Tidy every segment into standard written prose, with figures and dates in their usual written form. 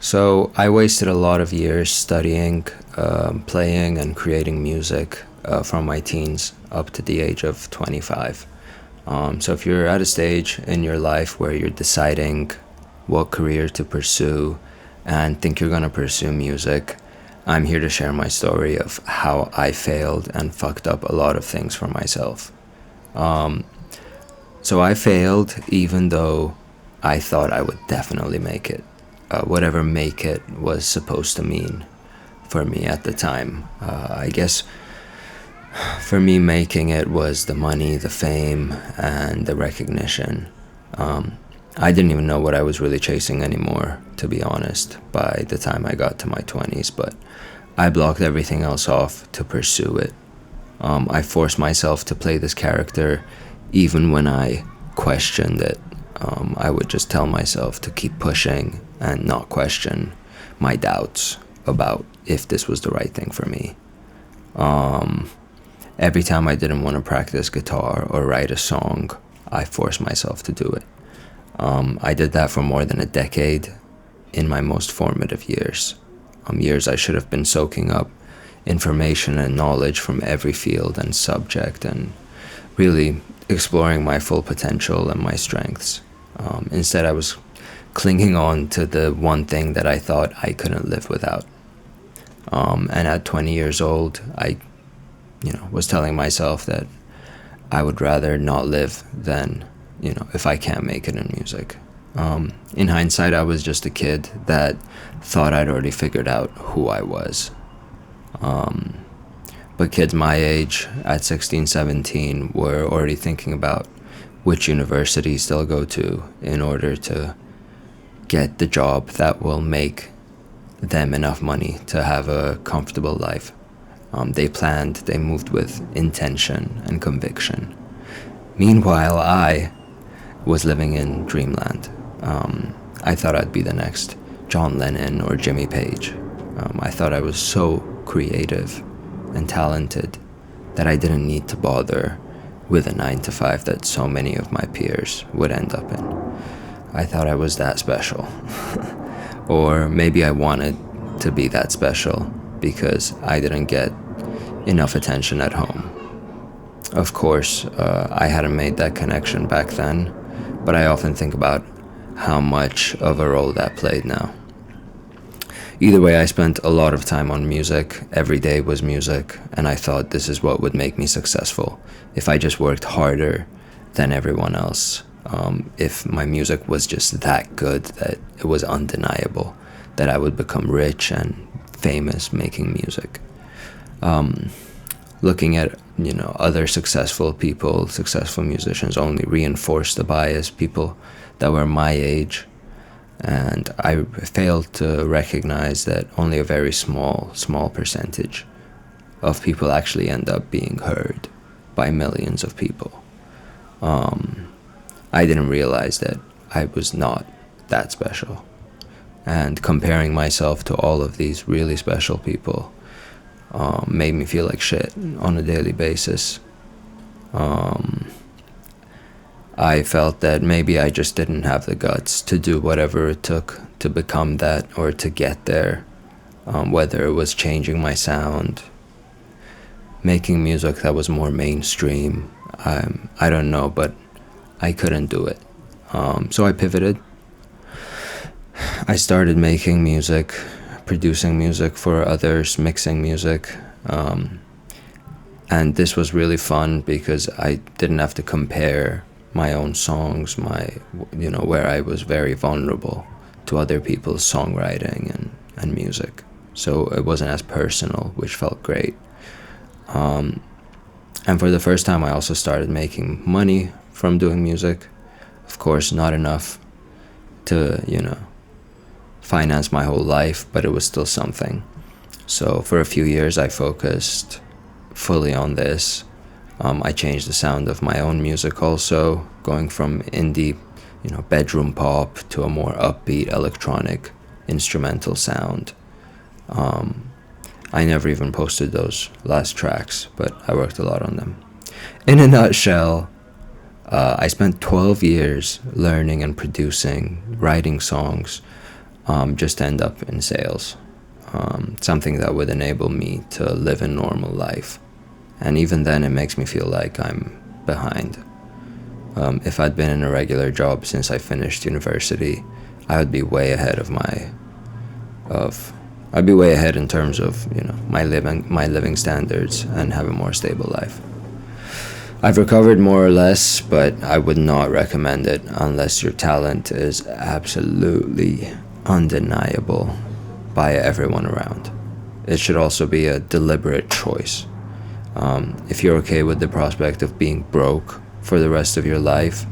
So I wasted a lot of years studying, playing, and creating music from my teens up to the age of 25. So if you're at a stage in your life where you're deciding what career to pursue and think you're going to pursue music, I'm here to share my story of how I failed and fucked up a lot of things for myself. Um, so I failed even though I thought I would definitely make it. Whatever make it was supposed to mean for me at the time. I guess for me, making it was the money, the fame, and the recognition. Um, I didn't even know what I was really chasing anymore, to be honest, by the time I got to my 20s, but I blocked everything else off to pursue it. I forced myself to play this character even when I questioned it. I would just tell myself to keep pushing and not question my doubts about if this was the right thing for me. Um, every time I didn't want to practice guitar or write a song, I forced myself to do it. I did that for more than a decade in my most formative years. Years I should have been soaking up information and knowledge from every field and subject and really exploring my full potential and my strengths. Instead, I was clinging on to the one thing that I thought I couldn't live without. And at 20 years old, I, was telling myself that I would rather not live than, if I can't make it in music. In hindsight, I was just a kid that thought I'd already figured out who I was. Um, but kids my age, at 16, 17, were already thinking about which universities they'll go to in order to get the job that will make them enough money to have a comfortable life. They planned, they moved with intention and conviction. Meanwhile, I was living in dreamland. I thought I'd be the next John Lennon or Jimmy Page. I thought I was so creative and talented that I didn't need to bother with a 9 to 5 that so many of my peers would end up in. I thought I was that special. Or maybe I wanted to be that special because I didn't get enough attention at home. Of course, I hadn't made that connection back then, but I often think about how much of a role that played now. Either way, I spent a lot of time on music. Every day was music, and I thought this is what would make me successful if I just worked harder than everyone else. If my music was just that good that it was undeniable that I would become rich and famous making music. Looking at other successful people, successful musicians, only reinforced the bias. People that were my age, and I failed to recognize that only a very small percentage of people actually end up being heard by millions of people. I didn't realize that I was not that special. And comparing myself to all of these really special people made me feel like shit on a daily basis. I felt that maybe I just didn't have the guts to do whatever it took to become that or to get there, whether it was changing my sound, making music that was more mainstream. I don't know, but I couldn't do it. So I pivoted. I started making music, producing music for others, mixing music. And this was really fun because I didn't have to compare my own songs, where I was very vulnerable to other people's songwriting and music. So it wasn't as personal, which felt great. And for the first time, I also started making money from doing music. Of course, not enough to, finance my whole life, but it was still something. So for a few years, I focused fully on this. I changed the sound of my own music also, going from indie, bedroom pop to a more upbeat electronic instrumental sound. I never even posted those last tracks, but I worked a lot on them. In a nutshell, I spent 12 years learning and producing, writing songs, just end up in sales. Something that would enable me to live a normal life. And even then, it makes me feel like I'm behind. If I'd been in a regular job since I finished university, I would be way ahead I'd be way ahead in terms of, my living standards and have a more stable life. I've recovered more or less, but I would not recommend it unless your talent is absolutely undeniable by everyone around. It should also be a deliberate choice. If you're okay with the prospect of being broke for the rest of your life,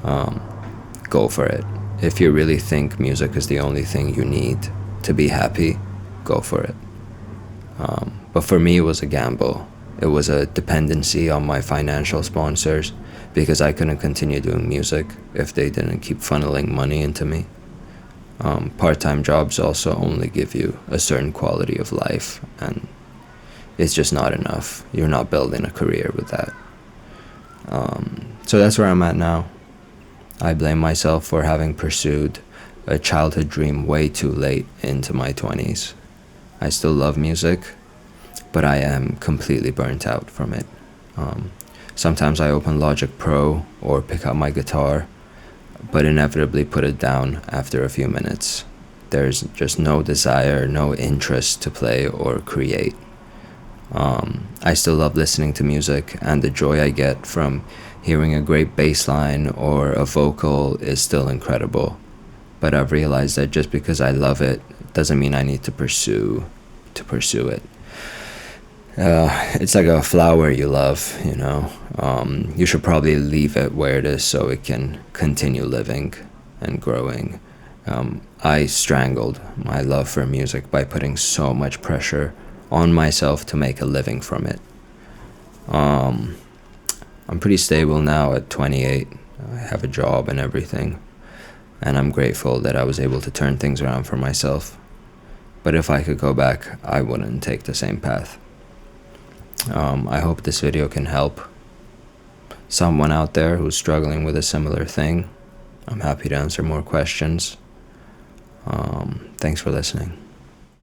go for it. If you really think music is the only thing you need to be happy, go for it. But for me, it was a gamble. It was a dependency on my financial sponsors because I couldn't continue doing music if they didn't keep funneling money into me. Part-time jobs also only give you a certain quality of life, and it's just not enough. You're not building a career with that. So that's where I'm at now. I blame myself for having pursued a childhood dream way too late into my 20s. I still love music, but I am completely burnt out from it. Sometimes I open Logic Pro or pick up my guitar, but inevitably put it down after a few minutes. There's just no desire, no interest to play or create. I still love listening to music, and the joy I get from hearing a great bass line or a vocal is still incredible. But I've realized that just because I love it doesn't mean I need to pursue it. It's like a flower you love, you should probably leave it where it is so it can continue living and growing. I strangled my love for music by putting so much pressure on myself to make a living from it. I'm pretty stable now at 28. I have a job and everything, and I'm grateful that I was able to turn things around for myself. But if I could go back, I wouldn't take the same path. I hope this video can help someone out there who's struggling with a similar thing. I'm happy to answer more questions. Thanks for listening.